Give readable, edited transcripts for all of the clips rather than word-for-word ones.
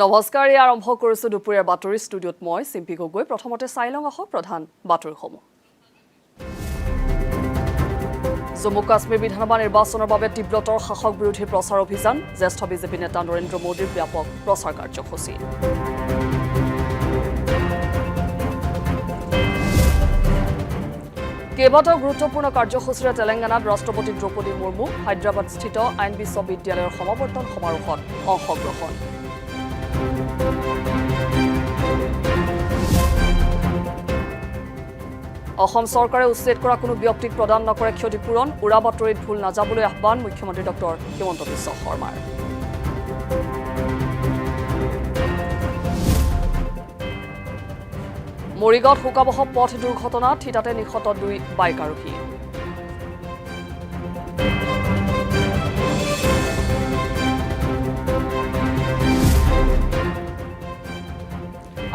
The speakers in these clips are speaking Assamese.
নমস্কাৰ আৰম্ভ কৰিছো দুপৰীয়াৰ বাতৰি ষ্টুডিঅত মই সিম্পি গগৈ প্ৰথমতে চাইলং আহক প্ৰধান বাতৰিসমূহ জম্মু কাশ্মীৰ বিধানসভা নিৰ্বাচনৰ বাবে তীব্ৰতৰ শাসক বিৰোধী প্ৰচাৰ অভিযান জ্যেষ্ঠ বিজেপি নেতা নৰেন্দ্ৰ মোদীৰ ব্যাপক প্ৰচাৰ কাৰ্যসূচী কেইবাটাও গুৰুত্বপূৰ্ণ কাৰ্যসূচীৰে তেলেংগানাত ৰাষ্ট্ৰপতি দ্ৰৌপদী মুৰ্মু হায়দৰাবাদস্থিত আইন বিশ্ববিদ্যালয়ৰ সমাৱৰ্তন সমাৰোহত অংশগ্ৰহণ অসম চৰকাৰে উচ্ছেদ কৰা কোনো ব্যক্তিক প্ৰদান নকৰে ক্ষতিপূৰণ উৰা বাতৰিত ভুল নাযাবলৈ আহ্বান মুখ্যমন্ত্ৰী ডক্টৰ হিমন্ত বিশ্ব শৰ্মাৰ মৰিগাঁৱত শোকাবহ পথ দুৰ্ঘটনা থিতাতে নিহত 2 বাইক আৰোহী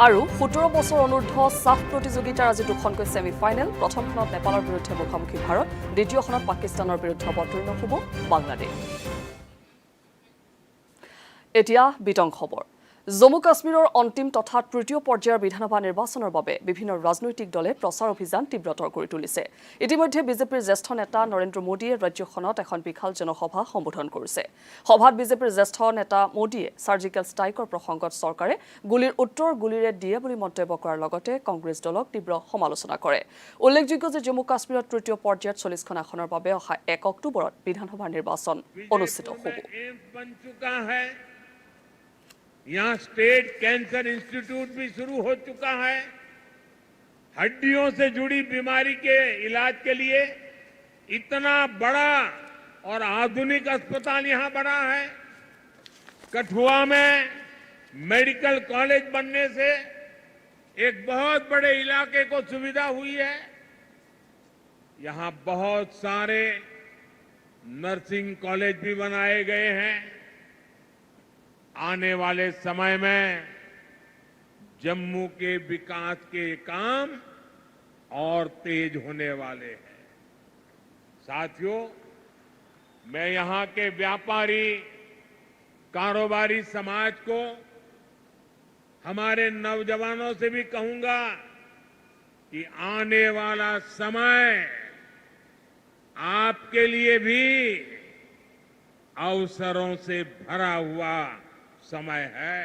আৰু 17 বছৰ অনুৰ্ধ সাফ প্ৰতিযোগিতাৰ আজি দুখনকৈ ছেমিফাইনেল প্ৰথমখনত নেপালৰ বিৰুদ্ধে মুখামুখি ভাৰত দ্বিতীয়খনত পাকিস্তানৰ বিৰুদ্ধে অৱতীৰ্ণ হ'ব বাংলাদেশ এতিয়া বিতং খবৰ জম্মু কাশ্মীৰৰ অন্তিম তথা তৃতীয় পৰ্যায়ৰ বিধানসভা নিৰ্বাচনৰ বাবে বিভিন্ন ৰাজনৈতিক দলে প্ৰচাৰ অভিযান তীব্ৰতৰ কৰি তুলিছে ইতিমধ্যে বিজেপিৰ জ্যেষ্ঠ নেতা নৰেন্দ্ৰ মোদীয়ে ৰাজ্যখনত এখন বিশাল জনসভা সম্বোধন কৰিছে সভাত বিজেপিৰ জ্যেষ্ঠ নেতা মোদীয়ে সাৰ্জিকেল ষ্ট্ৰাইকৰ প্ৰসংগত চৰকাৰে গুলিৰ উত্তৰ গুলিৰে দিয়ে বুলি মন্তব্য কৰাৰ লগতে কংগ্ৰেছ দলক তীব্ৰ সমালোচনা কৰে উল্লেখযোগ্য যে জম্মু কাশ্মীৰৰ তৃতীয় পৰ্যায়ত 40খন আসনৰ বাবে অহা 1 অক্টোবৰত বিধানসভা নিৰ্বাচন অনুষ্ঠিত হ'ব यहाँ स्टेट कैंसर इंस्टीट्यूट भी शुरू हो चुका है हड्डियों से जुड़ी बीमारी के इलाज के लिए इतना बड़ा और आधुनिक अस्पताल यहां बना है कठुआ में मेडिकल कॉलेज बनने से एक बहुत बड़े इलाके को सुविधा हुई है यहां बहुत सारे नर्सिंग कॉलेज भी बनाए गए हैं आने वाले समय में जम्मू के विकास के काम और तेज होने वाले हैं साथियों मैं यहां के व्यापारी कारोबारी समाज को हमारे नौजवानों से भी कहूंगा कि आने वाला समय आपके लिए भी अवसरों से भरा हुआ समय है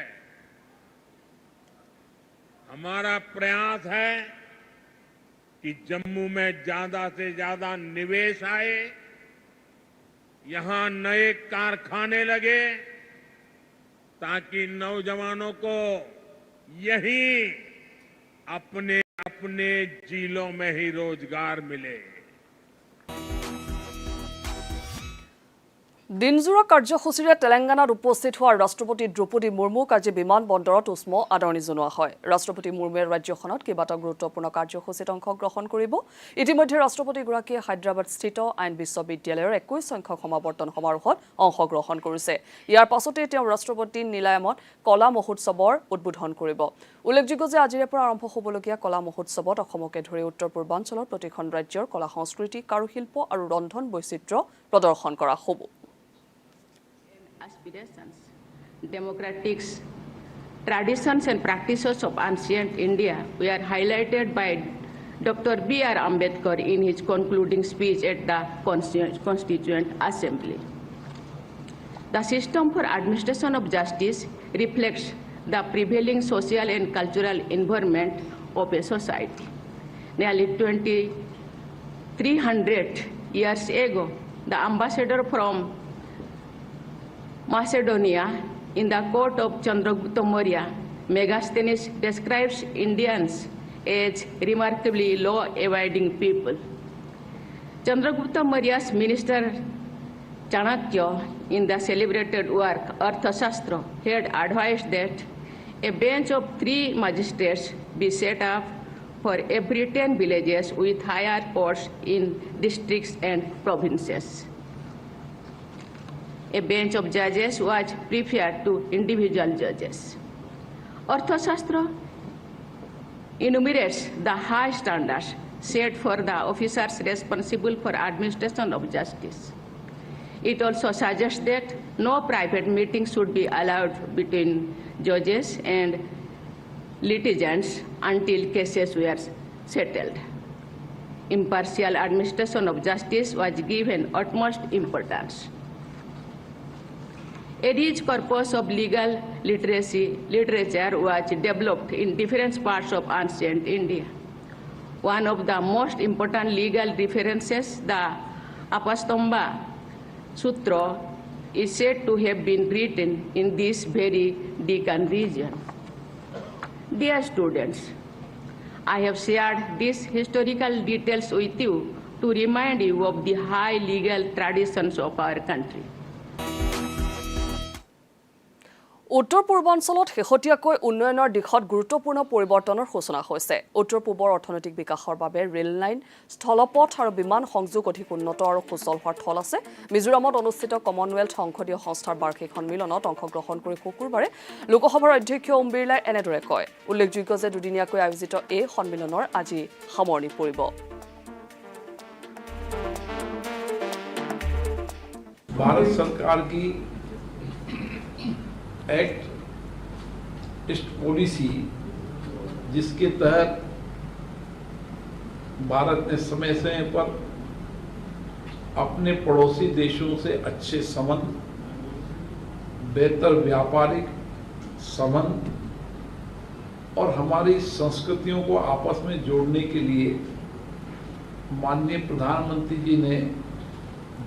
हमारा प्रयास है कि जम्मू में ज्यादा से ज्यादा निवेश आए यहां नए कारखाने लगे ताकि नौजवानों को यहीं अपने अपने जिलों में ही रोजगार मिले দিনজোৰা কাৰ্যসূচীৰে তেলেংগানাত উপস্থিত হোৱা ৰাষ্ট্ৰপতি দ্ৰৌপদী মুৰ্মুক আজি বিমান বন্দৰত উষ্ম আদৰণি জনোৱা হয় ৰাষ্ট্ৰপতি মুৰ্মুৱে ৰাজ্যখনত কেইবাটাও গুৰুত্বপূৰ্ণ কাৰ্যসূচীত অংশগ্ৰহণ কৰিব ইতিমধ্যে ৰাষ্ট্ৰপতিগৰাকীয়ে হায়দৰাবাদস্থিত আইন বিশ্ববিদ্যালয়ৰ 21 সংখ্যক সমাৱৰ্তন সমাৰোহত অংশগ্ৰহণ কৰিছে ইয়াৰ পাছতে তেওঁ ৰাষ্ট্ৰপতি নিলায়মত কলা মহোৎসৱৰ উদ্বোধন কৰিব উল্লেখযোগ্য যে আজিৰে পৰা আৰম্ভ হ'বলগীয়া কলা মহোৎসৱত অসমকে ধৰি উত্তৰ পূৰ্বাঞ্চলৰ প্ৰতিখন ৰাজ্যৰ কলা সংস্কৃতি কাৰুশিল্প আৰু ৰন্ধন বৈচিত্ৰ্য প্ৰদৰ্শন কৰা হ'ব aspirations, democratic traditions and practices of ancient India were highlighted by Dr. B.R. Ambedkar in his concluding speech at the Constituent Assembly. The system for administration of justice reflects the prevailing social and cultural environment of a society. Nearly 300 years ago, the ambassador from Macedonia in the court of Chandragupta Maurya, Megasthenes describes Indians as remarkably law-abiding people. Chandragupta Maurya's minister Chanakya in the celebrated work Arthashastra had advised that a bench of 3 magistrates be set up for every 10 villages with higher courts in districts and provinces. A bench of judges was preferred to individual judges. Arthashastra enumerates the high standards set for the officers responsible for administration of justice. It also suggests that no private meetings should be allowed between judges and litigants until cases were settled. Impartial administration of justice was given utmost importance. A rich corpus of legal literature was developed in different parts of ancient India. One of the most important legal references, the Apastamba Sutra, is said to have been written in this very Deccan region. Dear students, I have shared these historical details with you to remind you of the high legal traditions of our country. উত্তৰ পূৰ্বাঞ্চলত শেহতীয়াকৈ উন্নয়নৰ দিশত গুৰুত্বপূৰ্ণ পৰিৱৰ্তনৰ সূচনা হৈছে। উত্তৰ পূবৰ অৰ্থনৈতিক বিকাশৰ বাবে ৰেল লাইন, স্থলপথ আৰু বিমান সংযোগ অধিক উন্নত আৰু সুচল হোৱাৰ থল আছে। মিজোৰামত অনুষ্ঠিত কমনৱেলথ সংসদীয় সংস্থাৰ বাৰ্ষিক সন্মিলনত অংশগ্ৰহণ কৰি শুকুৰবাৰে লোকসভাৰ অধ্যক্ষ ওম বিৰলাই এনেদৰে কয়। উল্লেখযোগ্য যে দুদিনীয়াকৈ আয়োজিত এই সন্মিলনৰ আজি সামৰণি পৰিব। भारत सरकार की एक्ट ईस्ट पॉलिसी, जिसके तहत भारत ने समय समय पर अपने पड़ोसी देशों से अच्छे संबंध, बेहतर व्यापारिक संबंध और हमारी संस्कृतियों को आपस में जोड़ने के लिए माननीय प्रधानमंत्री जी ने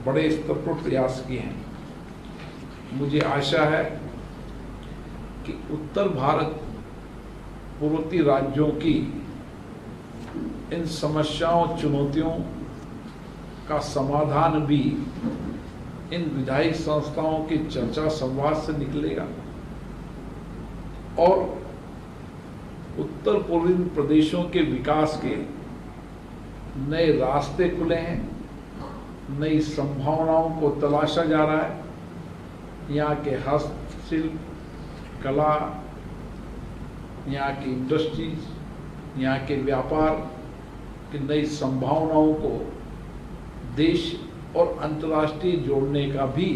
बड़े स्तर पर प्रयास किए हैं। मुझे आशा है कि उत्तर भारत पूर्वोत्तर राज्यों की इन समस्याओं चुनौतियों का समाधान भी इन विधायी संस्थाओं के चर्चा संवाद से निकलेगा और उत्तर पूर्वी प्रदेशों के विकास के नए रास्ते खुले हैं, नई संभावनाओं को तलाशा जा रहा है। यहाँ के हस्तशिल्प, कला, यहाँ की इंडस्ट्रीज, यहाँ के व्यापार की नई संभावनाओं को देश और अंतर्राष्ट्रीय जोड़ने का भी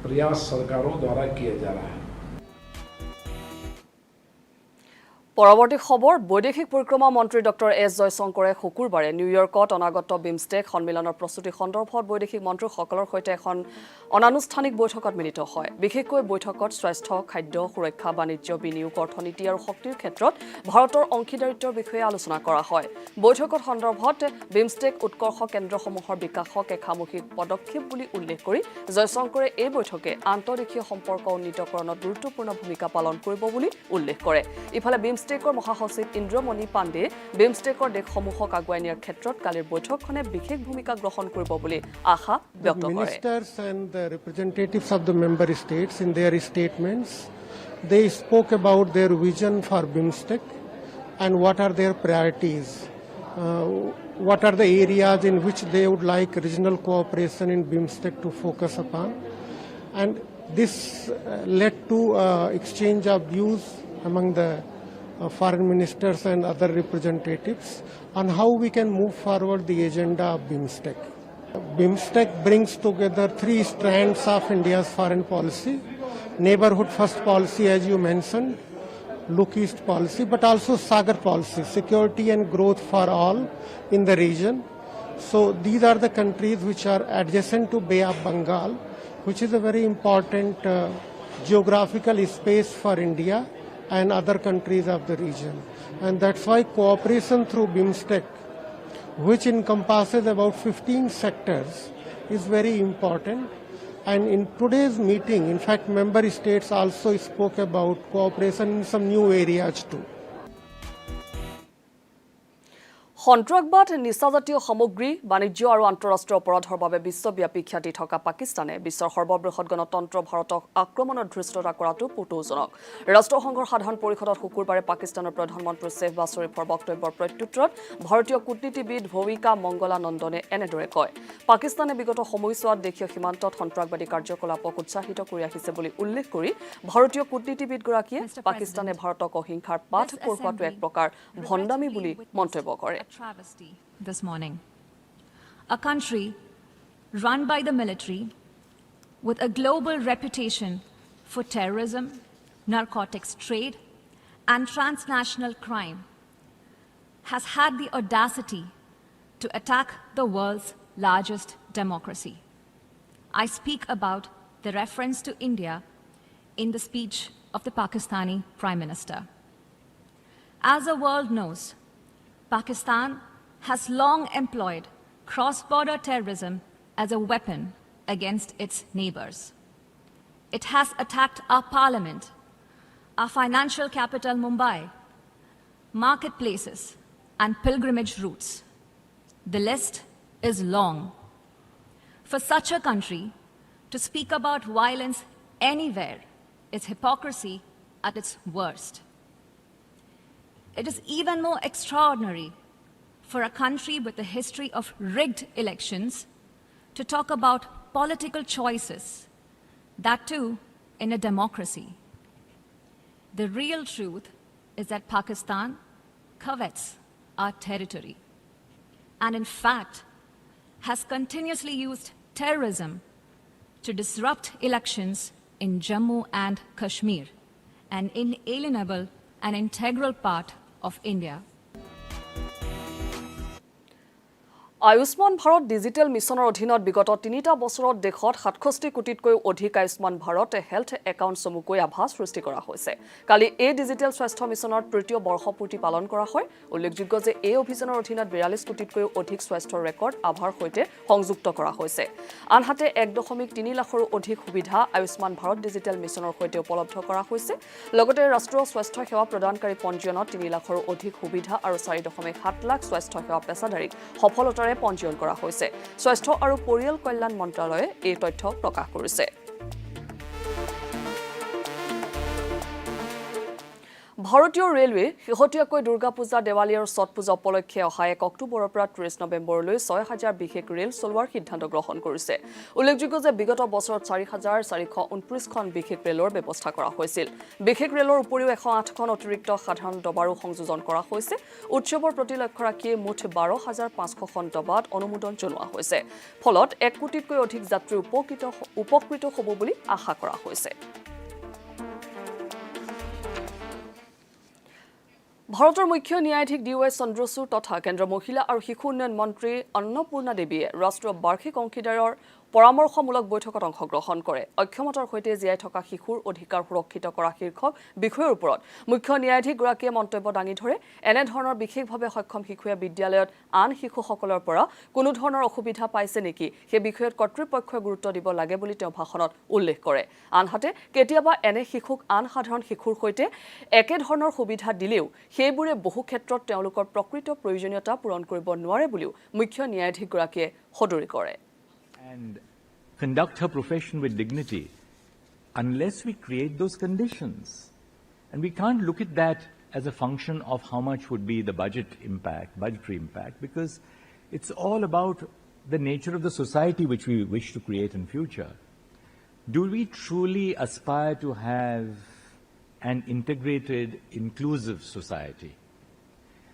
प्रयास सरकारों द्वारा किया जा रहा है। পৰৱৰ্তী খবৰ বৈদেশিক পৰিক্ৰমা মন্ত্ৰী ডক্টৰ এছ জয়শংকৰে শুকুৰবাৰে নিউয়ৰ্কত অনাগত বিমষ্টেক সন্মিলনৰ প্ৰস্তুতি সন্দৰ্ভত বৈদেশিক মন্ত্ৰীসকলৰ সৈতে এখন অনানুষ্ঠানিক বৈঠকত মিলিত হয়। বিশেষকৈ বৈঠকত স্বাস্থ্য, খাদ্য, সুৰক্ষা, বাণিজ্য, বিনিয়োগ, অৰ্থনীতি আৰু শক্তিৰ ক্ষেত্ৰত ভাৰতৰ অংশীদাৰিত্বৰ বিষয়ে আলোচনা কৰা হয়। বৈঠকত সন্দৰ্ভত বিমষ্টেক উৎকৰ্ষ কেন্দ্ৰসমূহৰ বিকাশক একামুখী পদক্ষেপ বুলি উল্লেখ কৰি জয়শংকৰে এই বৈঠকে আন্তঃদেশীয় সম্পৰ্ক উন্নীতকৰণত গুৰুত্বপূৰ্ণ ভূমিকা পালন কৰিব বুলি উল্লেখ কৰে। ইফালে বিমষ্টেকৰ মহাসচিব ইন্দ্ৰমণি পাণ্ডে বিমষ্টেকৰ দেশসমূহক আগুৱাই নিয়াৰ ক্ষেত্ৰত কালিৰ বৈঠকখনে বিশেষ ভূমিকা গ্ৰহণ কৰিব বুলি আশা ব্যক্ত কৰে। Ministers and the representatives of the member states in their statements, they spoke about their vision for BIMSTEC and what are their priorities, what are the areas in which they would like regional cooperation in BIMSTEC to focus upon, and this led to exchange of views among the foreign ministers and other representatives on how we can move forward the agenda of BIMSTEC. BIMSTEC brings together three strands of India's foreign policy: neighborhood first policy, as you mentioned, look east policy, but also Sagar policy, security and growth for all in the region. So these are the countries which are adjacent to Bay of Bengal, which is a very important geographical space for India and other countries of the region. And that's why cooperation through BIMSTEC, which encompasses about 15 sectors, is very important. And in today's meeting, in fact, member states also spoke about cooperation in some new areas too. সন্ত্ৰাসবাদ, নিচাজাতীয় সামগ্ৰী, বাণিজ্য আৰু আন্তঃৰাষ্ট্ৰীয় অপৰাধৰ বাবে বিশ্বব্যাপী খ্যাতি থকা পাকিস্তানে বিশ্বৰ সৰ্ববৃহৎ গণতন্ত্ৰ ভাৰতক আক্ৰমণৰ ধৃষ্টতা কৰাটো কৌতুহজনক। ৰাষ্ট্ৰসংঘৰ সাধাৰণ পৰিষদত শুকুৰবাৰে পাকিস্তানৰ প্ৰধানমন্ত্ৰী শ্বেহবাজ শ্বৰীফৰ বক্তব্যৰ প্ৰত্যুত্তৰত ভাৰতীয় কূটনীতিবিদ ভূমিকা মংগলানন্দনে এনেদৰে কয়। পাকিস্তানে বিগত সময়ছোৱাত দেশীয় সীমান্তত সন্ত্ৰাসবাদী কাৰ্যকলাপক উৎসাহিত কৰি আহিছে বুলি উল্লেখ কৰি ভাৰতীয় কূটনীতিবিদগৰাকীয়ে পাকিস্তানে ভাৰতক অহিংসাৰ পাঠ পঢ়ুৱাটো এক প্ৰকাৰ ভণ্ডামি বুলি মন্তব্য কৰে। Travesty this morning. A country run by the military, with a global reputation for terrorism, narcotics trade, and transnational crime, has had the audacity to attack the world's largest democracy. I speak about the reference to India in the speech of the Pakistani Prime Minister. As the world knows, Pakistan has long employed cross-border terrorism as a weapon against its neighbors. It has attacked our parliament, our financial capital Mumbai, marketplaces, and pilgrimage routes. The list is long. For such a country to speak about violence anywhere is hypocrisy at its worst. It is even more extraordinary for a country with a history of rigged elections to talk about political choices, that too in a democracy. The real truth is that Pakistan covets our territory and in fact has continuously used terrorism to disrupt elections in Jammu and Kashmir, an inalienable and integral part of India. Ayushman Bharat digital mission অধীনত বিগত ৩টা বছৰত দেশত ৬৭ কোটিতকৈ অধিক আয়ুষ্মান ভাৰত হেলথ একাউণ্ট চমুকৈ আভাস সৃষ্টি কৰা হৈছে। কালি এই ডিজিটেল স্বাস্থ্য মিছনৰ তৃতীয় বৰ্ষপূৰ্তি পালন কৰা হয়। উল্লেখযোগ্য যে এই অভিযানৰ অধীনত ৪২ কোটিতকৈ অধিক স্বাস্থ্য ৰেকৰ্ড আভাৰ সৈতে সংযুক্ত কৰা হৈছে। আনহাতে ১.৩ লাখৰো অধিক সুবিধা আয়ুষ্মান ভাৰত ডিজিটেল মিছনৰ সৈতে উপলব্ধ কৰা হৈছে। লগতে ৰাষ্ট্ৰীয় স্বাস্থ্য সেৱা প্ৰদানকাৰী পঞ্জীয়নত ৩ লাখৰো অধিক সুবিধা আৰু ৪.৭ লাখ স্বাস্থ্য সেৱা পেছাদাৰীক সফলতাৰে পঞ্জীয়ন কৰা হৈছে। স্বাস্থ্য আৰু পৰিয়াল কল্যাণ মন্ত্ৰালয়ে এই তথ্য প্ৰকাশ কৰিছে। ভাৰতীয় ৰেলৱে শেহতীয়াকৈ দুৰ্গা পূজা, দেৱালী আৰু ছট পূজা উপলক্ষে অহা ১ অক্টোবৰৰ পৰা ৩০ নৱেম্বৰলৈ ৬,০০০ বিশেষ ৰেল চলোৱাৰ সিদ্ধান্ত গ্ৰহণ কৰিছে। উল্লেখযোগ্য যে বিগত বছৰত ৪,৪২৯খন বিশেষ ৰেলৰ ব্যৱস্থা কৰা হৈছিল। বিশেষ ৰেলৰ উপৰিও ১০৮খন অতিৰিক্ত সাধাৰণ ডবাৰো সংযোজন কৰা হৈছে। উৎসৱৰ প্ৰতি লক্ষ্য ৰাখি মুঠ ১২,৫০০খন ডবাত অনুমোদন জনোৱা হৈছে। ফলত ১ কোটিতকৈ অধিক যাত্ৰী উপকৃত হ'ব বুলি আশা কৰা হৈছে। ভাৰতৰ মুখ্য ন্যায়াধীশ DY চন্দ্ৰচূড় তথা কেন্দ্ৰীয় মহিলা আৰু শিশু উন্নয়ন মন্ত্ৰী অন্নপূৰ্ণা দেৱীয়ে ৰাষ্ট্ৰীয় বাৰ্ষিক অংশীদাৰৰ পৰামৰ্শমূলক বৈঠকত অংশগ্ৰহণ কৰে। অক্ষমতাৰ সৈতে জীয়াই থকা শিশুৰ অধিকাৰ সুৰক্ষিত কৰা শীৰ্ষক বিষয়ৰ ওপৰত মুখ্য ন্যায়াধীশগৰাকীয়ে মন্তব্য দাঙি ধৰে। এনেধৰণৰ বিশেষভাৱে সক্ষম শিশুৱে বিদ্যালয়ত আন শিশুসকলৰ পৰা কোনো ধৰণৰ অসুবিধা পাইছে নেকি সেই বিষয়ত কৰ্তৃপক্ষই গুৰুত্ব দিব লাগে বুলি তেওঁ ভাষণত উল্লেখ কৰে। আনহাতে কেতিয়াবা এনে শিশুক আন সাধাৰণ শিশুৰ সৈতে একেধৰণৰ সুবিধা দিলেও সেইবোৰে বহু ক্ষেত্ৰত তেওঁলোকৰ প্ৰকৃত প্ৰয়োজনীয়তা পূৰণ কৰিব নোৱাৰে বুলিও মুখ্য ন্যায়াধীশগৰাকীয়ে সদৰি কৰে। And conduct her profession with dignity unless we create those conditions. And we can't look at that as a function of how much would be the budgetary impact, because it's all about the nature of the society which we wish to create in future. Do we truly aspire to have an integrated, inclusive society?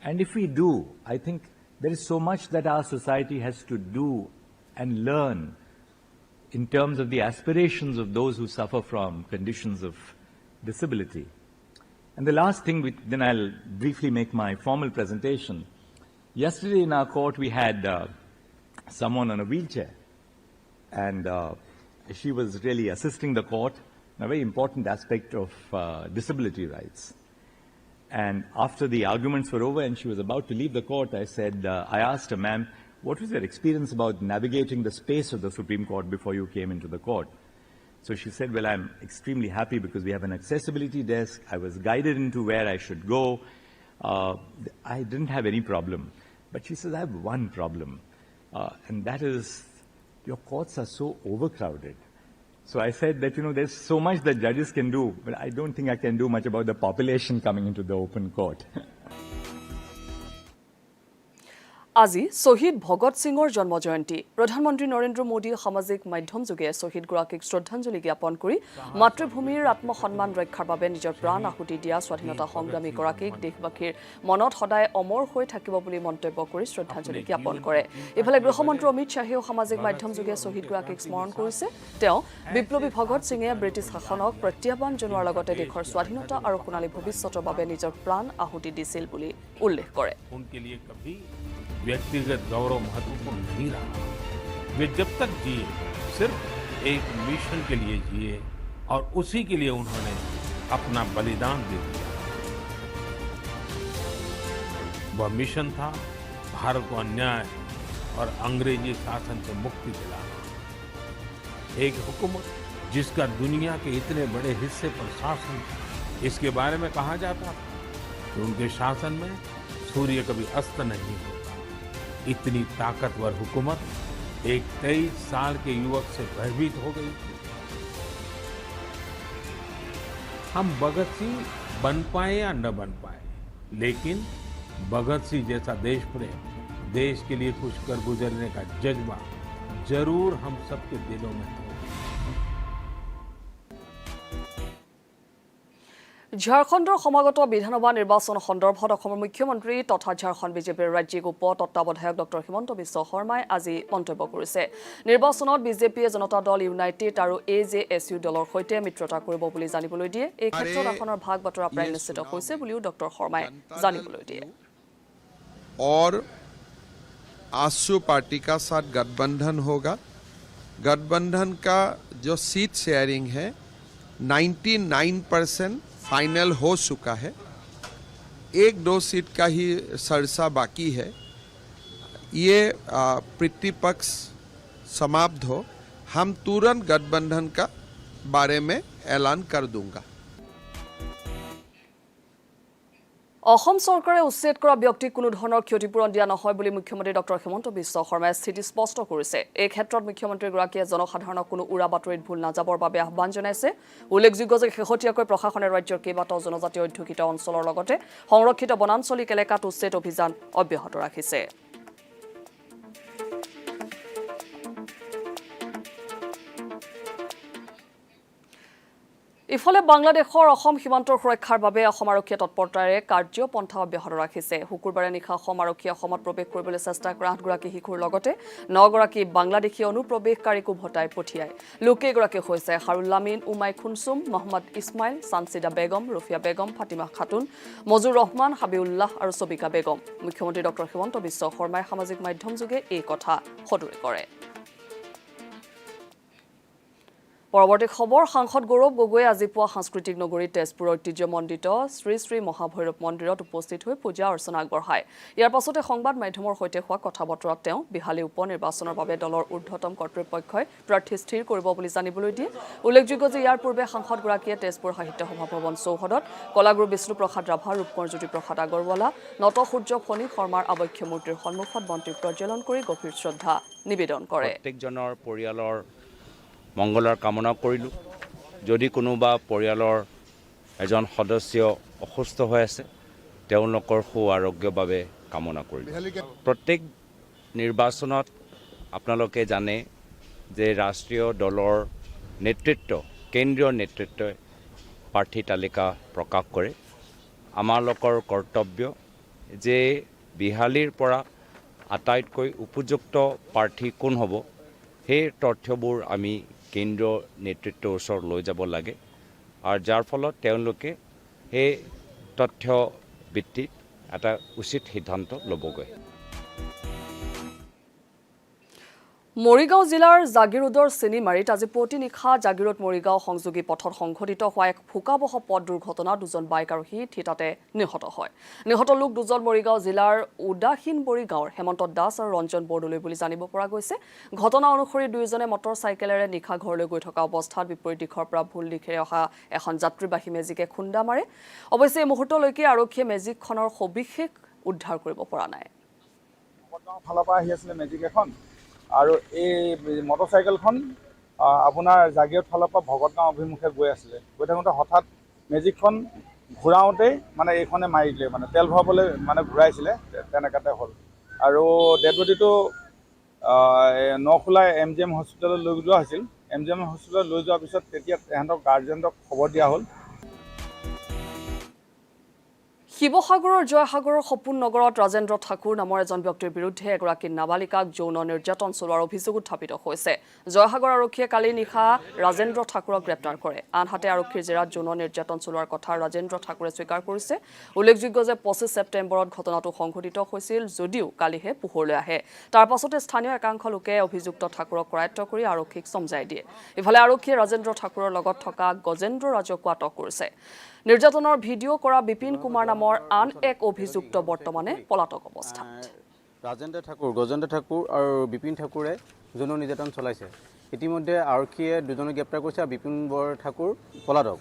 And if we do, I think there is so much that our society has to do and learn in terms of the aspirations of those who suffer from conditions of disability. And the last thing, then I'll briefly make my formal presentation. Yesterday in our court we had someone on a wheelchair, and she was really assisting the court in a very important aspect of disability rights. And after the arguments were over and she was about to leave the court, I asked her, "Ma'am, what was your experience about navigating the space of the Supreme Court before you came into the court?" So she said, "Well, I'm extremely happy because we have an accessibility desk. I was guided into where I should go. I didn't have any problem." But she says, "I have one problem, and that is your courts are so overcrowded." So I said that, there's so much that judges can do, but I don't think I can do much about the population coming into the open court. আজি শহীদ ভগত সিঙৰ জন্ম জয়ন্তী প্ৰধানমন্ত্ৰী নৰেন্দ্ৰ মোদীয়ে সামাজিক মাধ্যম যোগে শহীদগৰাকীক শ্ৰদ্ধাঞ্জলি জ্ঞাপন কৰি মাতৃভূমিৰ আত্মসন্মান ৰক্ষাৰ বাবে নিজৰ প্ৰাণ আহুতি দিয়া স্বাধীনতা সংগ্ৰামীগৰাকীক দেশবাসীৰ মনত সদায় অমৰ হৈ থাকিব বুলি মন্তব্য কৰি শ্ৰদ্ধাঞ্জলি জ্ঞাপন কৰে ইফালে গৃহমন্ত্ৰী অমিত শ্বাহেও সামাজিক মাধ্যম যোগে শহীদগৰাকীক স্মৰণ কৰিছে তেওঁ বিপ্লৱী ভগত সিঙে ব্ৰিটিছ শাসনক প্ৰত্যাহ্বান জনোৱাৰ লগতে দেশৰ স্বাধীনতা আৰু সোণালী ভৱিষ্যতৰ বাবে নিজৰ প্ৰাণ আহুতি দিছিল বুলি উল্লেখ কৰে व्यक्तिगत गौरव महत्वपूर्ण नहीं रहा वे जब तक जिए सिर्फ एक मिशन के लिए जिए और उसी के लिए उन्होंने अपना बलिदान दे दिया वह मिशन था भारत को अन्याय और अंग्रेजी शासन से मुक्ति दिलाना एक हुकूमत जिसका दुनिया के इतने बड़े हिस्से पर शासन था इसके बारे में कहा जाता था कि उनके शासन में सूर्य कभी अस्त नहीं होता इतनी ताकतवर हुकूमत एक 23 साल के युवक से भयभीत हो गई थी हम भगत सिंह बन पाए या न बन पाए लेकिन भगत सिंह जैसा देश प्रेम देश के लिए कुछ कर गुजरने का जज्बा जरूर हम सबके दिलों में हो ঝাৰখণ্ডৰ সমাগত বিধানসভা নিৰ্বাচন সন্দৰ্ভত অসমৰ মুখ্যমন্ত্ৰী তথা ঝাৰখণ্ড বিজেপিৰ ৰাজ্যিক উপ তত্ত্বাৱধায়ক ডক্টৰ হিমন্ত বিশ্ব শৰ্মাই আজি মন্তব্য কৰিছে নিৰ্বাচনত বিজেপিয়ে জনতা দল ইউনাইটেড আৰু AJSU দলৰ সৈতে মিত্ৰতা কৰিব বুলি জানিবলৈ দিয়ে এই ক্ষেত্ৰত আসনৰ ভাগ বতৰা প্ৰায় নিশ্চিত হৈছে বুলিও ডক্টৰ শৰ্মাই জানিবলৈ দিয়ে और आसू पार्टी का साथ गठबंधन होगा गठबंधन का जो सीट शेयरिंग है 99% फाइनल हो चुका है 1-2 सीट का ही सरसा बाकी है ये प्रतिपक्ष समाप्त हो हम तुरंत गठबंधन का बारे में ऐलान कर दूंगा অসম চৰকাৰে উচ্ছেদ কৰা ব্যক্তিক কোনো ধৰণৰ ক্ষতিপূৰণ দিয়া নহয় বুলি মুখ্যমন্ত্ৰী ডক্টৰ হিমন্ত বিশ্ব শৰ্মাই স্থিতি স্পষ্ট কৰিছে এই ক্ষেত্ৰত মুখ্যমন্ত্ৰীগৰাকীয়ে জনসাধাৰণক কোনো উৰা বাতৰিত ভুল নাযাবৰ বাবে আহ্বান জনাইছে উল্লেখযোগ্য যে শেহতীয়াকৈ প্ৰশাসনে ৰাজ্যৰ কেইবাটাও জনজাতীয় অধ্যুষিত অঞ্চলৰ লগতে সংৰক্ষিত বনাঞ্চলিক এলেকাত উচ্ছেদ অভিযান অব্যাহত ৰাখিছে ইফালে বাংলাদেশৰ অসম সীমান্তৰ সুৰক্ষাৰ বাবে অসম আৰক্ষীয়ে তৎপৰতাৰে কাৰ্যপন্থা অব্যাহত ৰাখিছে শুকুৰবাৰে নিশা অসম আৰক্ষীয়ে অসমত প্ৰৱেশ কৰিবলৈ চেষ্টা কৰা 8 গৰাকী শিশুৰ লগতে 9 গৰাকী বাংলাদেশী অনুপ্ৰৱেশকাৰীকো ভটাই পঠিয়ায় লোকেগৰাকী হৈছে হাৰুল্লামিন উমাই খুনসুম মোহাম্মদ ইছমাইল সানসিদা বেগম ৰফিয়া বেগম ফাতিমা খাতুন মজুৰ ৰহমান হাবিউল্লাহ আৰু সবিকা বেগম মুখ্যমন্ত্ৰী ডক্টৰ হিমন্ত বিশ্ব শৰ্মাই সামাজিক মাধ্যম যোগে এই কথা সদৰি কৰে পৰৱৰ্তী খবৰ সাংসদ গৌৰৱ গগৈয়ে আজি পুৱা সাংস্কৃতিক নগৰী তেজপুৰ ঐতিহ্যমণ্ডিত শ্ৰী শ্ৰী মহাভৈৰৱ মন্দিৰত উপস্থিত হৈ পূজা অৰ্চনা আগবঢ়ায় ইয়াৰ পাছতে সংবাদ মাধ্যমৰ সৈতে হোৱা কথা বতৰাত তেওঁ বিহালী উপ নিৰ্বাচনৰ বাবে দলৰ ঊৰ্ধ্বতম কৰ্তৃপক্ষই প্ৰাৰ্থী স্থিৰ কৰিব বুলি জানিবলৈ দিয়ে উল্লেখযোগ্য যে ইয়াৰ পূৰ্বে সাংসদগৰাকীয়ে তেজপুৰ সাহিত্য সভা ভৱন চৌহদত কলাগুৰু বিষ্ণুপ্ৰসাদ ৰাভা ৰূপকোঁৱৰ জ্যোতিপ্ৰসাদ আগৰৱালা নত সূৰ্য ফণী শৰ্মাৰ আৱক্ষ মূৰ্তিৰ সন্মুখত বন্তি প্ৰজ্বলন কৰি গভীৰ শ্ৰদ্ধা নিবেদন কৰে প্ৰত্যেকজনৰ পৰিয়ালৰ মংগলৰ কামনা কৰিলোঁ যদি কোনোবা পৰিয়ালৰ এজন সদস্য অসুস্থ হৈ আছে তেওঁলোকৰ সু আৰোগ্যৰ বাবে কামনা কৰিলোঁ প্ৰত্যেক নিৰ্বাচনত আপোনালোকে জানে যে ৰাষ্ট্ৰীয় দলৰ নেতৃত্ব কেন্দ্ৰীয় নেতৃত্বই প্ৰাৰ্থী তালিকা প্ৰকাশ কৰে আমালোকৰ কৰ্তব্য যে বিহালীৰ পৰা আটাইতকৈ উপযুক্ত প্ৰাৰ্থী কোন হ'ব সেই তথ্যবোৰ আমি কেন্দ্ৰীয় নেতৃত্বৰ ওচৰত লৈ যাব লাগে আৰু যাৰ ফলত তেওঁলোকে সেই তথ্য ভিত্তিত এটা উচিত সিদ্ধান্ত ল'বগৈ মৰিগাঁও জিলাৰ জাগিৰোডৰ চিনিমাৰীত আজি পুৱতি নিশা জাগিৰোড মৰিগাঁও সংযোগী পথত সংঘটিত হোৱা এক ভোকাবহ পথ দুৰ্ঘটনাত দুজন বাইক আৰোহী থিতাতে নিহত হয় নিহত লোক দুজন মৰিগাঁও জিলাৰ উদাসীনবৰী গাঁৱৰ হেমন্ত দাস আৰু ৰঞ্জন বৰদলৈ বুলি জানিব পৰা গৈছে ঘটনা অনুসৰি দুয়োজনে মটৰ চাইকেলেৰে নিশা ঘৰলৈ গৈ থকা অৱস্থাত বিপৰীত দিশৰ পৰা ভুল দিশেৰে অহা এখন যাত্ৰীবাহী মেজিকে খুন্দা মাৰে অৱশ্যে এই মুহূৰ্তলৈকে আৰক্ষীয়ে মেজিকখনৰ সবিশেষ উদ্ধাৰ কৰিব পৰা নাই ফালৰ পৰা আহি আছিল মেজিক এখন আৰু এই মটৰচাইকেলখন আপোনাৰ জাগিৰোড ফালৰ পৰা ভগতগাঁও অভিমুখে গৈ আছিলে গৈ থাকোঁতে হঠাৎ মেজিকখন ঘূৰাওঁতেই মানে এইখনে মাৰি দিলে মানে তেল ভৰাবলৈ মানে ঘূৰাইছিলে তেনেকাতে হ'ল আৰু ডেড বডিটো নখোলা MGM হস্পিটেলত লৈ যোৱা হৈছিল MGM হস্পিটেলত লৈ যোৱাৰ পিছত তেতিয়া তেহেঁতক গাৰ্জেনক খবৰ দিয়া হ'ল শিৱসাগৰৰ জয়সাগৰৰ সপোন নগৰত ৰাজেন্দ্ৰ ঠাকুৰ নামৰ এজন ব্যক্তিৰ বিৰুদ্ধে এগৰাকী নাবালিকাক যৌন নিৰ্যাতন চলোৱাৰ অভিযোগ উত্থাপিত হৈছে জয়সাগৰ আৰক্ষীয়ে কালি নিশা ৰাজেন্দ্ৰ ঠাকুৰক গ্ৰেপ্তাৰ কৰে আনহাতে আৰক্ষীৰ জেৰাত যৌন নিৰ্যাতন চলোৱাৰ কথা ৰাজেন্দ্ৰ ঠাকুৰে স্বীকাৰ কৰিছে উল্লেখযোগ্য যে 25 ছেপ্টেম্বৰত ঘটনাটো সংঘটিত হৈছিল যদিও কালিহে পোহৰলৈ আহে তাৰ পাছতে স্থানীয় একাংশ লোকে অভিযুক্ত ঠাকুৰক কৰায়ত্ব কৰি আৰক্ষীক সমজাই দিয়ে ইফালে আৰক্ষীয়ে ৰাজেন্দ্ৰ ঠাকুৰৰ লগত থকা গজেন্দ্ৰ ৰাজকো আটক কৰিছে নিৰ্যাতনৰ ভিডিঅ' কৰা বিপিন কুমাৰ নামৰ আন এক অভিযুক্ত বৰ্তমানে পলাতক অৱস্থাত গজেন্দ্ৰ ঠাকুৰ আৰু বিপিন ঠাকুৰে যৌন নিৰ্যাতন চলাইছে ইতিমধ্যে আৰক্ষীয়ে দুজনক গ্ৰেপ্তাৰ কৰিছে আৰু বিপিন ঠাকুৰ পলাতক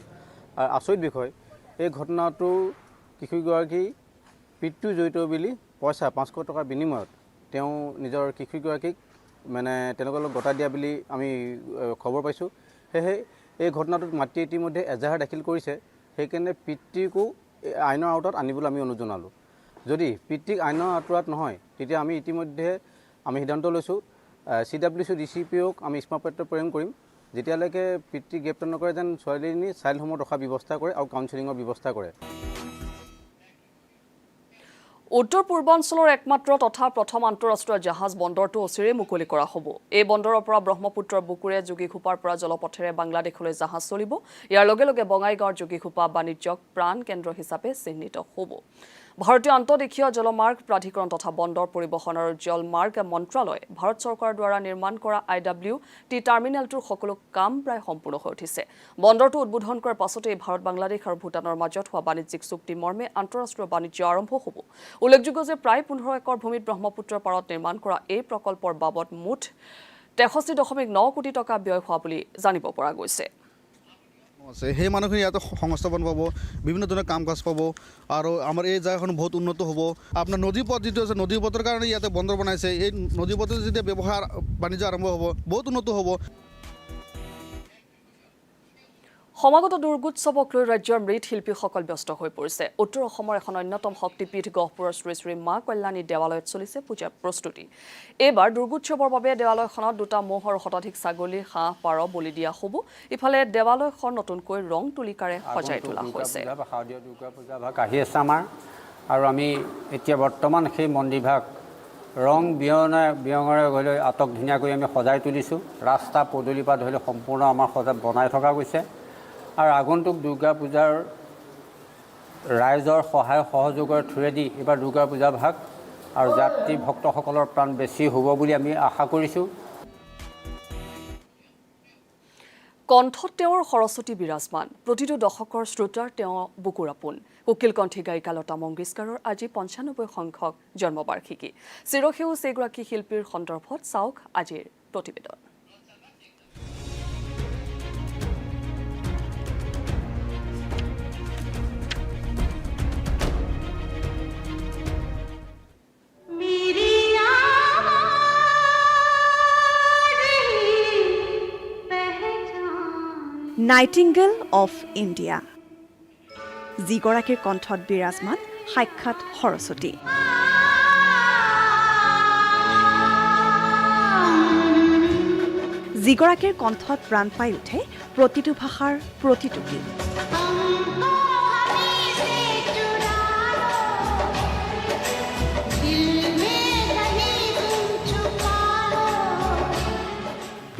আচৰিত বিষয় এই ঘটনাটো কিশোৰীগৰাকী পিতৃ জড়িত বুলি পইচা 500 টকাৰ বিনিময়ত তেওঁ নিজৰ কিশোৰীগৰাকীক মানে তেওঁলোকৰ লগত গতা দিয়া বুলি আমি খবৰ পাইছোঁ সেয়ে এই ঘটনাটোত মাতৃ ইতিমধ্যে এজাহাৰ দাখিল কৰিছে সেইকাৰণে পিতৃকো আইনৰ আওতাত আনিবলৈ আমি অনুৰোধ জনালোঁ যদি পিতৃক আইনৰ আওতাত নহয় তেতিয়া আমি ইতিমধ্যে আমি সিদ্ধান্ত লৈছোঁ CWC DCPOক আমি স্মাৰকপত্ৰ প্ৰেৰণ কৰিম যেতিয়ালৈকে পিতৃ গ্ৰেপ্তাৰ নকৰে যেন ছোৱালীজনী চাইল্ড হোমত ৰখাৰ ব্যৱস্থা কৰে আৰু কাউন্সেলিঙৰ ব্যৱস্থা কৰে উত্তৰ পূৰ্বাঞ্চলৰ একমাত্ৰ তথা প্ৰথম আন্তঃৰাষ্ট্ৰীয় জাহাজ বন্দৰটো অচিৰে মুকলি কৰা হ'ব এই বন্দৰৰ পৰা ব্ৰহ্মপুত্ৰৰ বুকুৰে যোগীঘোপাৰ পৰা জলপথেৰে বাংলাদেশলৈ জাহাজ চলিব ইয়াৰ লগে লগে বঙাইগাঁৱৰ যোগীঘোপা বাণিজ্যক প্ৰাণ কেন্দ্ৰ হিচাপে চিহ্নিত হ'ব ভাৰতীয় আন্তঃদেশীয় জলমাৰ্গ প্ৰাধিকৰণ তথা বন্দৰ পৰিবহণ আৰু জলমাৰ্গ মন্ত্ৰালয় ভাৰত চৰকাৰৰ দ্বাৰা নিৰ্মাণ কৰা IWT টাৰ্মিনেলটোৰ সকলো কাম প্ৰায় সম্পূৰ্ণ হৈ উঠিছে বন্দৰটো উদ্বোধন কৰাৰ পাছতে ভাৰত বাংলাদেশ আৰু ভূটানৰ মাজত হোৱা বাণিজ্যিক চুক্তি মৰ্মে আন্তঃৰাষ্ট্ৰীয় বাণিজ্য আৰম্ভ হ'ব উল্লেখযোগ্য যে প্ৰায় 15 একৰ ভূমিত ব্ৰহ্মপুত্ৰৰ পাৰত নিৰ্মাণ কৰা এই প্ৰকল্পৰ বাবদ মুঠ 63.9 কোটি টকা ব্যয় হোৱা বুলি জানিব পৰা গৈছে সেই মানুহখিনি ইয়াতে সংস্থাপন পাব বিভিন্ন ধৰণৰ কাম কাজ পাব আৰু আমাৰ এই জায়গাখন বহুত উন্নত হ'ব আপোনাৰ নদী পথ যিটো আছে নদী পথৰ কাৰণে ইয়াতে বন্দৰ বনাইছে এই নদী পথে যেতিয়া ব্যৱসায় বাণিজ্য আৰম্ভ হ'ব বহুত উন্নত হ'ব সমাগত দুৰ্গোৎসৱক লৈ ৰাজ্যৰ মৃৎশিল্পীসকল ব্যস্ত হৈ পৰিছে উত্তৰ অসমৰ এখন অন্যতম শক্তিপীঠ গহপুৰৰ শ্ৰী শ্ৰী মা কল্যাণী দেৱালয়ত চলিছে পূজাৰ প্ৰস্তুতি এইবাৰ দুৰ্গোৎসৱৰ বাবে দেৱালয়খনত দুটা মহ আৰু শতাধিক ছাগলী হাঁহ পাৰ বলি দিয়া হ'ব ইফালে দেৱালয়খন নতুনকৈ ৰং তুলিকাৰে সজাই তোলা হৈছে দুৰ্গা পূজা ভাগ আহি আছে আমাৰ আৰু আমি এতিয়া বৰ্তমান সেই মন্দিৰভাগ ৰং বিয়ঙৰে গৈ আটক ধুনীয়াকৈ আমি সজাই তুলিছোঁ ৰাস্তা পদূলিৰ পৰা ধৰি সম্পূৰ্ণ আমাৰ সজাই বনাই থকা গৈছে আৰু আগন্তুক দুৰ্গা পূজাৰ ৰাইজৰ সহায় সহযোগৰ থ্ৰুৱেদি এইবাৰ দুৰ্গা পূজা ভাগ আৰু যাত্ৰী ভক্তসকলৰ প্ৰাণ বেছি হ'ব বুলি আমি আশা কৰিছোঁ কণ্ঠত তেওঁৰ সৰস্বতী বিৰাজমান প্ৰতিটো দশকৰ শ্ৰোতাৰ তেওঁ বুকুৰ আপোন কোকিল কণ্ঠী গায়িকা লতা মংগেশকাৰৰ আজি 95 সংখ্যক জন্মবাৰ্ষিকী চিৰসেউজ এগৰাকী শিল্পীৰ সন্দৰ্ভত চাওক আজিৰ প্ৰতিবেদন নাইটিংগেল অফ ইণ্ডিয়া যিগৰাকীৰ কণ্ঠত বিৰাজমান সাক্ষাৎ সৰস্বতী যিগৰাকীৰ কণ্ঠত প্ৰাণ পাই উঠে প্ৰতিটো ভাষাৰ প্ৰতিটো গীত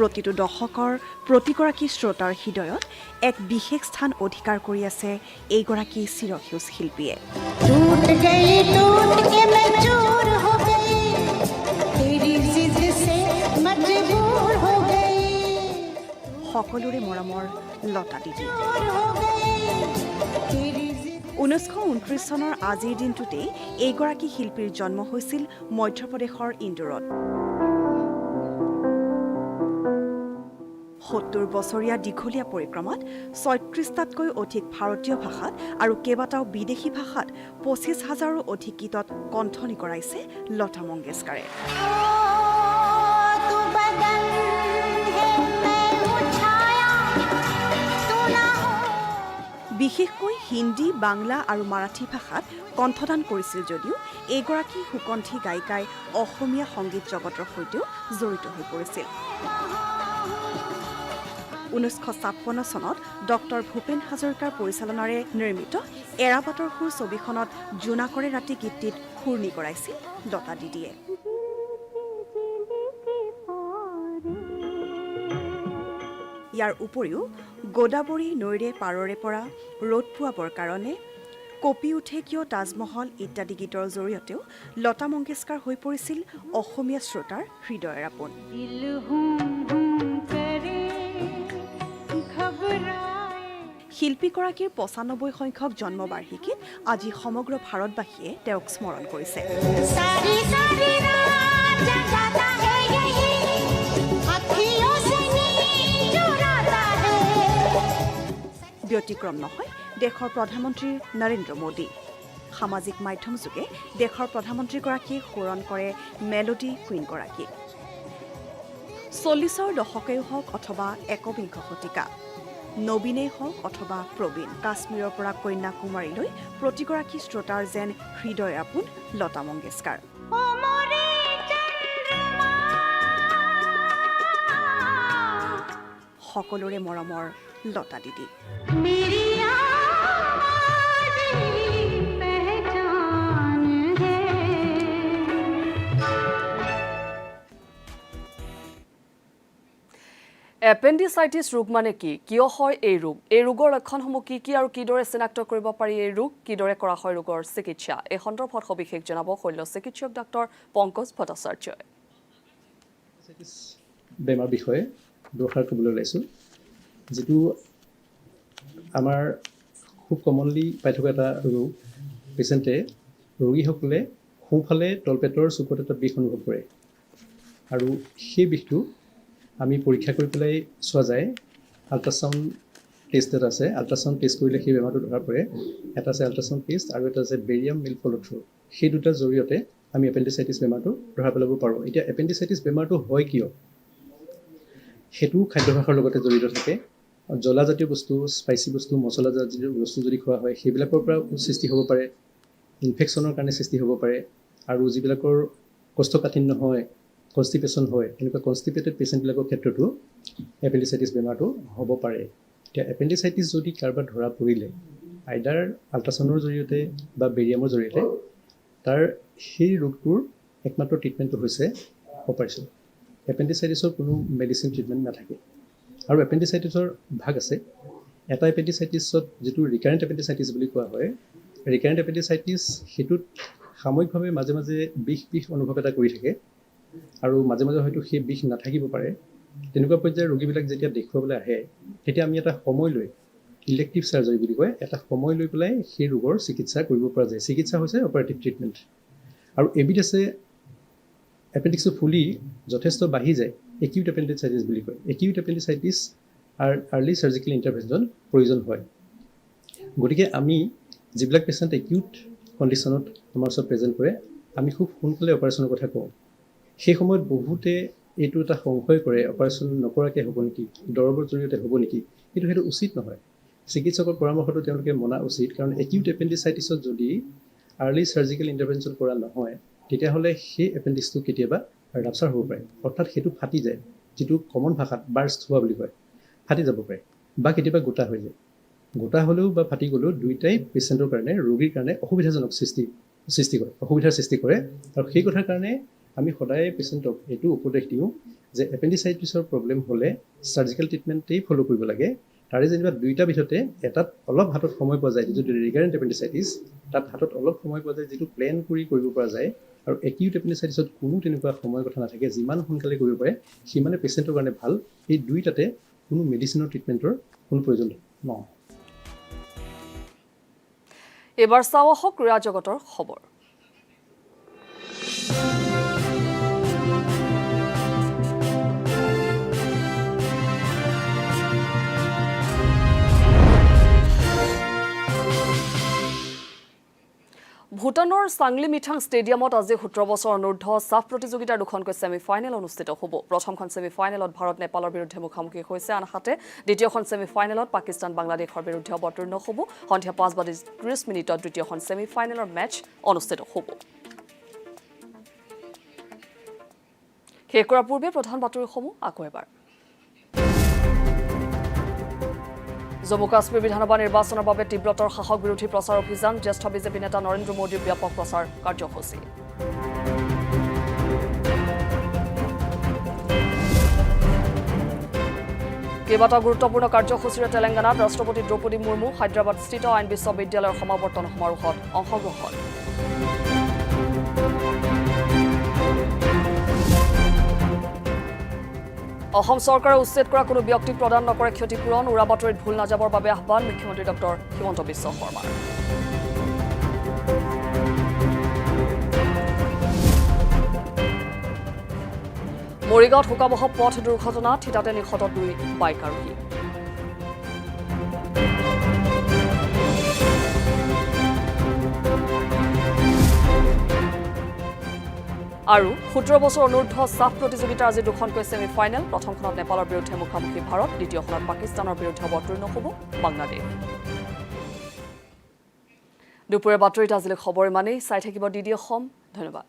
প্ৰতিটো দশকৰ প্ৰতিগৰাকী শ্ৰোতাৰ হৃদয়ত এক বিশেষ স্থান অধিকাৰ কৰি আছে এইগৰাকী চিৰসেউজ শিল্পীয়ে সকলোৰে মৰমৰ লতা দিদি 1929 চনৰ আজিৰ দিনটোতেই এইগৰাকী শিল্পীৰ জন্ম হৈছিল মধ্যপ্ৰদেশৰ ইন্দোৰত 70 বছৰীয়া দীঘলীয়া পৰিক্ৰমাত 36টাতকৈ অধিক ভাৰতীয় ভাষাত আৰু কেইবাটাও বিদেশী ভাষাত 25,000ৰো অধিক গীতত কণ্ঠনি কৰাইছে লতা মংগেশকাৰে বিশেষকৈ হিন্দী, বাংলা আৰু মাৰাঠী ভাষাত কণ্ঠদান কৰিছিল যদিও এইগৰাকী সুকণ্ঠী গায়িকাই অসমীয়া সংগীত জগতৰ সৈতেও জড়িত হৈ পৰিছিল। 1956 চনত ডক্টৰ ভূপেন হাজৰিকাৰ পৰিচালনাৰে নিৰ্মিত এৰাবাটৰ সুৰ ছবিখনত জোনাকৰে ৰাতি গীতটিত সুৰনি কৰাইছিল লতা দিদিয়ে। ইয়াৰ উপৰিও গোদাবৰী নৈৰে পাৰৰে পৰা ৰ'দ পোৱাবৰ কাৰণে, কঁপি উঠে কিয় তাজমহল ইত্যাদি গীতৰ জৰিয়তেও লতা মংগেশকাৰ হৈ পৰিছিল অসমীয়া শ্ৰোতাৰ হৃদয়ৰ আপোন। শিল্পীগৰাকীৰ 95 সংখ্যক জন্মবাৰ্ষিকীত আজি সমগ্ৰ ভাৰতবাসীয়ে তেওঁক স্মৰণ কৰিছে। ব্যতিক্ৰম নহয় দেশৰ প্ৰধানমন্ত্ৰী নৰেন্দ্ৰ মোদী। সামাজিক মাধ্যম যোগে দেশৰ প্ৰধানমন্ত্ৰীগৰাকীয়ে সোঁৱৰণ কৰে মেলোডি কুইনগৰাকীক। 40ৰ দশকেই হওক অথবা একবিংশ শতিকা, নবীনেই হওক অথবা প্ৰবীণ, কাশ্মীৰৰ পৰা কন্যাকুমাৰীলৈ প্ৰতিগৰাকী শ্ৰোতাৰ যেন হৃদয় আপোন লতা মংগেশকাৰ। সকলোৰে মৰমৰ লতা দিদি। এপেণ্ডিচাইটিছ ৰোগ মানে কি? কিয় হয় এই ৰোগ? এই ৰোগৰ লক্ষণসমূহ কি কি আৰু কিদৰে চিনাক্ত কৰিব পাৰি এই ৰোগ? কিদৰে কৰা হয় ৰোগৰ চিকিৎসা? এই সন্দৰ্ভত সবিশেষ জনাব শল্য চিকিৎসক ডাক্তৰ পংকজ ভট্টাচাৰ্যই। বেমাৰ বিষয়ে দুআষাৰ ক'বলৈ ওলাইছোঁ, যিটো আমাৰ খুব কমনলি পাই থকা এটা ৰোগ। পেচেণ্টে, ৰোগীসকলে সোঁফালে তলপেটৰ চুকত এটা বিষ অনুভৱ কৰে আৰু সেই বিষটো আমি পৰীক্ষা কৰি পেলাই চোৱা যায়। আল্ট্ৰাচাউণ্ড টেষ্ট এটা আছে, আল্ট্ৰাচাউণ্ড টেষ্ট কৰিলে সেই বেমাৰটো ধৰা পৰে। এটা আছে আল্ট্ৰাচাউণ্ড টেষ্ট আৰু এটা আছে বেৰিয়াম মিল্ক ফল' থ্ৰু। সেই দুটাৰ জৰিয়তে আমি এপেণ্ডিচাইটিছ বেমাৰটো ধৰা পেলাব পাৰোঁ। এতিয়া এপেণ্ডিচাইটিছ বেমাৰটো হয় কিয়? সেইটো খাদ্যাভ্যাসৰ লগতে জড়িত থাকে। জ্বলাজাতীয় বস্তু, স্পাইচি বস্তু, মছলাজাতীয় বস্তু যদি খোৱা হয় সেইবিলাকৰ পৰা সৃষ্টি হ'ব পাৰে, ইনফেকশ্যনৰ কাৰণে সৃষ্টি হ'ব পাৰে। আৰু যিবিলাকৰ কষ্ঠকাঠিন্য হয়, কনষ্টিপেশ্যন হয়, এনেকুৱা কনষ্টিপেটেড পেচেণ্টবিলাকৰ ক্ষেত্ৰতো এপেণ্ডিচাইটিছ বেমাৰটো হ'ব পাৰে। এতিয়া এপেণ্ডিচাইটিছ যদি কাৰোবাৰ ধৰা পৰিলে, আইদাৰ আল্ট্ৰাচাউণ্ডৰ জৰিয়তে বা বেৰিয়ামৰ জৰিয়তে, তাৰ সেই ৰোগটোৰ একমাত্ৰ ট্ৰিটমেণ্টটো হৈছে অপাৰেশ্যন। এপেণ্ডিচাইটিছৰ কোনো মেডিচিন ট্ৰিটমেণ্ট নাথাকে। আৰু এপেণ্ডিচাইটিছৰ ভাগ আছে। এটা এপেণ্ডিচাইটিছত যিটো ৰিকাৰেণ্ট এপেণ্ডিচাইটিছ বুলি কোৱা হয়, ৰিকাৰেণ্ট এপেণ্ডিচাইটিছ সেইটোত সাময়িকভাৱে মাজে মাজে বিষ অনুভৱ এটা কৰি থাকে আৰু মাজে মাজে হয়তো সেই বিষ নাথাকিব পাৰে। তেনেকুৱা পৰ্যায়ৰ ৰোগীবিলাক যেতিয়া দেখুৱাবলৈ আহে, তেতিয়া আমি এটা সময় লৈ, ইলেক্টিভ চাৰ্জাৰী বুলি কয়, এটা সময় লৈ পেলাই সেই ৰোগৰ চিকিৎসা কৰিব পৰা যায়। চিকিৎসা হৈছে অপাৰেটিভ ট্ৰিটমেণ্ট। আৰু এবিধ আছে এপেণ্ডিক্সটো ফুলি যথেষ্ট বাঢ়ি যায়, একিউট এপেণ্ডিচাইটিছ বুলি কয়। Acute appendicitis early surgical intervention প্ৰয়োজন হয়। গতিকে আমি যিবিলাক পেচেণ্ট একিউট কণ্ডিশ্যনত আমাৰ ওচৰত প্ৰেজেণ্ট কৰে, আমি খুব সোনকালে অপাৰেশ্যনৰ কথা কওঁ। সেই সময়ত বহুতে এইটো এটা সংশয় কৰে, অপাৰেশ্যন নকৰাকৈ হ'ব নেকি, দৰৱৰ জৰিয়তে হ'ব নেকি? কিন্তু সেইটো উচিত নহয়। চিকিৎসকৰ পৰামৰ্শটো তেওঁলোকে মনা উচিত, কাৰণ একিউট এপেণ্ডিচাইটিছত যদি আৰ্লি চাৰ্জিকেল ইণ্টাৰভেনশ্যন কৰা নহয়, তেতিয়াহ'লে সেই এপেণ্ডিক্সটো কেতিয়াবা ৰাপচাৰ হ'ব পাৰে, অৰ্থাৎ সেইটো ফাটি যায়, যিটো কমন ভাষাত বাৰ্ষ্ট হোৱা বুলি কয়। ফাটি যাব পাৰে বা কেতিয়াবা গোটা হৈ যায়। গোটা হ'লেও বা ফাটি গ'লেও দুয়োটাই পেচেণ্টৰ কাৰণে, ৰোগীৰ কাৰণে অসুবিধাজনক অসুবিধাৰ সৃষ্টি কৰে। আৰু সেই কথাৰ কাৰণে আমি সদায় পেচেণ্টক এইটো উপদেশ দিওঁ যে এপেণ্ডিচাইটিছৰ প্ৰব্লেম হ'লে চাৰ্জিকেল ট্ৰিটমেণ্টেই ফ'ল' কৰিব লাগে। তাৰে যেনিবা দুইটা ভিতৰতে এটাত অলপ হাতত সময় পোৱা যায়, যিটো ৰিকাৰেণ্ট এপেণ্ডিচাইটিছ, তাত হাতত অলপ সময় পোৱা যায়, যিটো প্লেন কৰি কৰিব পৰা যায়। আৰু একিউট এপেণ্ডিচাইটিছত কোনো তেনেকুৱা সময়ৰ কথা নাথাকে। যিমান সোনকালে কৰিব পাৰে সিমানে পেচেণ্টৰ কাৰণে ভাল। এই দুইটাতে কোনো মেডিচিনৰ ট্ৰিটমেণ্টৰ কোনো প্ৰয়োজন নহয়। এবাৰ চাওঁ আহক ক্ৰীড়া জগতৰ খবৰ। ভূটানৰ চাংলি মিঠাং ষ্টেডিয়ামত আজি 17 বছৰ অনূৰ্ধ্ব সাফ প্ৰতিযোগিতাৰ দুখনকৈ ছেমিফাইনেল অনুষ্ঠিত হ'ব প্ৰথমখন ছেমিফাইনেলত ভাৰত নেপালৰ বিৰুদ্ধে মুখামুখি হৈছে আনহাতে দ্বিতীয়খন ছেমিফাইনেলত পাকিস্তান বাংলাদেশৰ বিৰুদ্ধে অৱতীৰ্ণ হ'ব সন্ধিয়া 5:30 মিনিটত দ্বিতীয়খন ছেমিফাইনেলৰ মেচ অনুষ্ঠিত হ'ব শেষ কৰাৰ পূৰ্বে প্ৰধান বাতৰিসমূহ আকৌ এবাৰ জম্মু কাশ্মীৰ বিধানসভা নিৰ্বাচনৰ বাবে তীব্ৰতৰ শাসক বিৰোধী প্ৰচাৰ অভিযান জ্যেষ্ঠ বিজেপি নেতা নৰেন্দ্ৰ মোদীৰ ব্যাপক প্ৰচাৰ কাৰ্যসূচী কেইবাটাও গুৰুত্বপূৰ্ণ কাৰ্যসূচীৰে তেলেংগানাত ৰাষ্ট্ৰপতি দ্ৰৌপদী মুৰ্মু হায়দৰাবাদস্থিত আইন বিশ্ববিদ্যালয়ৰ সমাৱৰ্তন সমাৰোহত অংশগ্ৰহণ অসম চৰকাৰে উচ্ছেদ কৰা কোনো ব্যক্তিক প্ৰদান নকৰে ক্ষতিপূৰণ উৰা বাতৰিত ভুল নাযাবৰ বাবে আহ্বান মুখ্যমন্ত্ৰী ডক্টৰ হিমন্ত বিশ্ব শৰ্মাৰ মৰিগাঁৱত শোকাবহ পথ দুৰ্ঘটনা থিতাতে নিহত 2 বাইক আৰোহী আৰু 17 বছৰ অনূৰ্ধ্ব সাফ প্ৰতিযোগিতাৰ আজি দুখনকৈ ছেমিফাইনেল প্ৰথমখনত নেপালৰ বিৰুদ্ধে মুখামুখি ভাৰত দ্বিতীয়খনত পাকিস্তানৰ বিৰুদ্ধে অৱতীৰ্ণ হ'ব বাংলাদেশ দুপৰীয়া বাতৰিত আজিলৈ খবৰ ইমানেই চাই থাকিব DD অসম ধন্যবাদ